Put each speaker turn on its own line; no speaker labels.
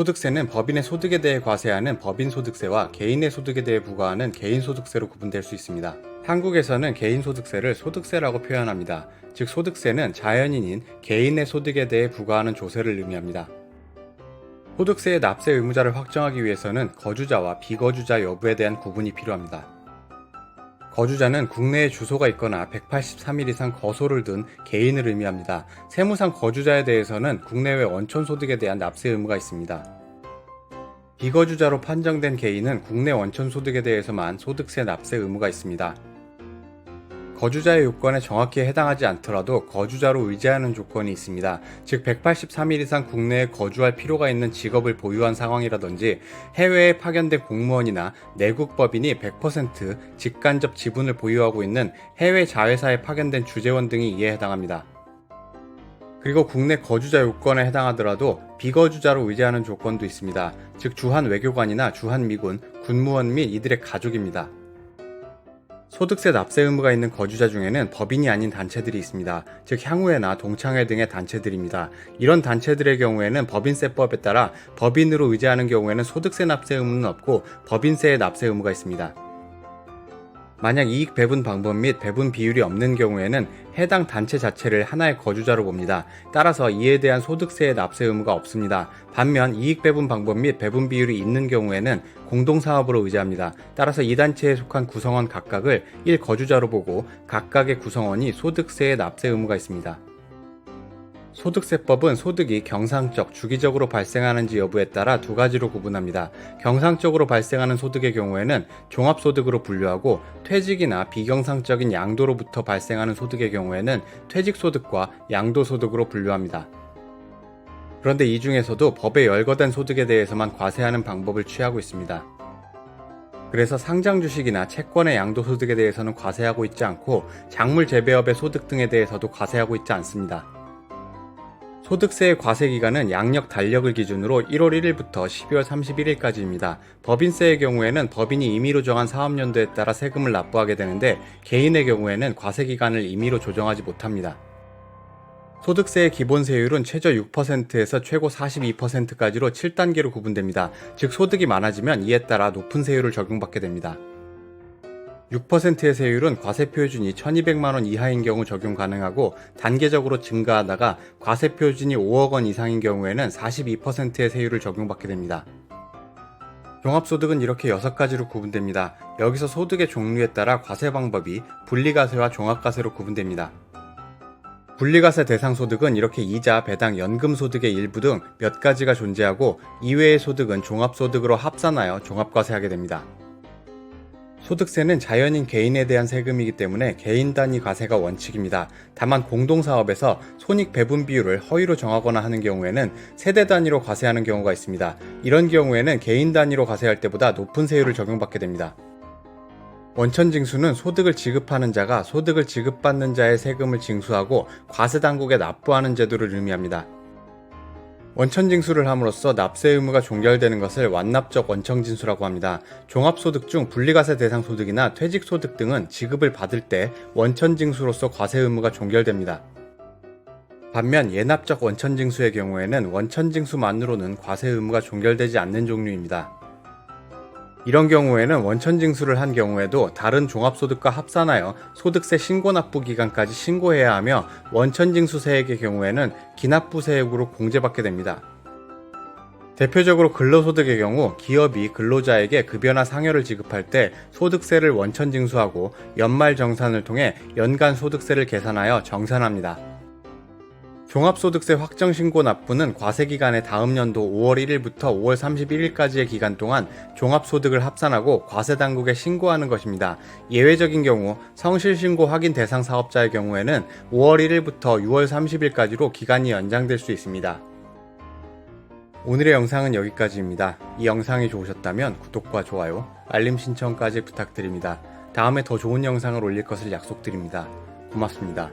소득세는 법인의 소득에 대해 과세하는 법인소득세와 개인의 소득에 대해 부과하는 개인소득세로 구분될 수 있습니다. 한국에서는 개인소득세를 소득세라고 표현합니다. 즉 소득세는 자연인인 개인의 소득에 대해 부과하는 조세를 의미합니다. 소득세의 납세 의무자를 확정하기 위해서는 거주자와 비거주자 여부에 대한 구분이 필요합니다. 거주자는 국내에 주소가 있거나 183일 이상 거소를 둔 개인을 의미합니다. 세무상 거주자에 대해서는 국내외 원천소득에 대한 납세 의무가 있습니다. 비거주자로 판정된 개인은 국내 원천소득에 대해서만 소득세 납세 의무가 있습니다. 거주자의 요건에 정확히 해당하지 않더라도 거주자로 의지하는 조건이 있습니다. 즉 183일 이상 국내에 거주할 필요가 있는 직업을 보유한 상황이라든지 해외에 파견된 공무원이나 내국 법인이 100% 직간접 지분을 보유하고 있는 해외 자회사에 파견된 주재원 등이 이에 해당합니다. 그리고 국내 거주자 요건에 해당하더라도 비거주자로 의지하는 조건도 있습니다. 즉 주한 외교관이나 주한 미군, 군무원 및 이들의 가족입니다. 소득세 납세 의무가 있는 거주자 중에는 법인이 아닌 단체들이 있습니다. 즉 향후회나 동창회 등의 단체들입니다. 이런 단체들의 경우에는 법인세법에 따라 법인으로 의지하는 경우에는 소득세 납세 의무는 없고 법인세의 납세 의무가 있습니다. 만약 이익 배분 방법 및 배분 비율이 없는 경우에는 해당 단체 자체를 하나의 거주자로 봅니다. 따라서 이에 대한 소득세의 납세 의무가 없습니다. 반면 이익 배분 방법 및 배분 비율이 있는 경우에는 공동사업으로 의지합니다. 따라서 이 단체에 속한 구성원 각각을 1거주자로 보고 각각의 구성원이 소득세의 납세 의무가 있습니다. 소득세법은 소득이 경상적, 주기적으로 발생하는지 여부에 따라 두 가지로 구분합니다. 경상적으로 발생하는 소득의 경우에는 종합소득으로 분류하고 퇴직이나 비경상적인 양도로부터 발생하는 소득의 경우에는 퇴직소득과 양도소득으로 분류합니다. 그런데 이 중에서도 법에 열거된 소득에 대해서만 과세하는 방법을 취하고 있습니다. 그래서 상장주식이나 채권의 양도소득에 대해서는 과세하고 있지 않고 작물 재배업의 소득 등에 대해서도 과세하고 있지 않습니다. 소득세의 과세기간은 양력 달력을 기준으로 1월 1일부터 12월 31일까지입니다. 법인세의 경우에는 법인이 임의로 정한 사업연도에 따라 세금을 납부하게 되는데 개인의 경우에는 과세기간을 임의로 조정하지 못합니다. 소득세의 기본세율은 최저 6%에서 최고 42%까지로 7단계로 구분됩니다. 즉 소득이 많아지면 이에 따라 높은 세율을 적용받게 됩니다. 6%의 세율은 과세표준이 1200만원 이하인 경우 적용 가능하고 단계적으로 증가하다가 과세표준이 5억원 이상인 경우에는 42%의 세율을 적용받게 됩니다. 종합소득은 이렇게 6가지로 구분됩니다. 여기서 소득의 종류에 따라 과세 방법이 분리과세와 종합과세로 구분됩니다. 분리과세 대상 소득은 이렇게 이자, 배당, 연금소득의 일부 등 몇 가지가 존재하고 이외의 소득은 종합소득으로 합산하여 종합과세하게 됩니다. 소득세는 자연인 개인에 대한 세금이기 때문에 개인 단위 과세가 원칙입니다. 다만 공동사업에서 손익 배분 비율을 허위로 정하거나 하는 경우에는 세대 단위로 과세하는 경우가 있습니다. 이런 경우에는 개인 단위로 과세할 때보다 높은 세율을 적용받게 됩니다. 원천징수는 소득을 지급하는 자가 소득을 지급받는 자의 세금을 징수하고 과세당국에 납부하는 제도를 의미합니다. 원천징수를 함으로써 납세 의무가 종결되는 것을 완납적 원천징수라고 합니다. 종합소득 중 분리과세 대상 소득이나 퇴직소득 등은 지급을 받을 때 원천징수로서 과세 의무가 종결됩니다. 반면 예납적 원천징수의 경우에는 원천징수만으로는 과세 의무가 종결되지 않는 종류입니다. 이런 경우에는 원천징수를 한 경우에도 다른 종합소득과 합산하여 소득세 신고납부 기간까지 신고해야 하며 원천징수세액의 경우에는 기납부세액으로 공제받게 됩니다. 대표적으로 근로소득의 경우 기업이 근로자에게 급여나 상여를 지급할 때 소득세를 원천징수하고 연말정산을 통해 연간 소득세를 계산하여 정산합니다. 종합소득세 확정신고 납부는 과세기간의 다음 연도 5월 1일부터 5월 31일까지의 기간 동안 종합소득을 합산하고 과세당국에 신고하는 것입니다. 예외적인 경우 성실신고 확인 대상 사업자의 경우에는 5월 1일부터 6월 30일까지로 기간이 연장될 수 있습니다. 오늘의 영상은 여기까지입니다. 이 영상이 좋으셨다면 구독과 좋아요, 알림 신청까지 부탁드립니다. 다음에 더 좋은 영상을 올릴 것을 약속드립니다. 고맙습니다.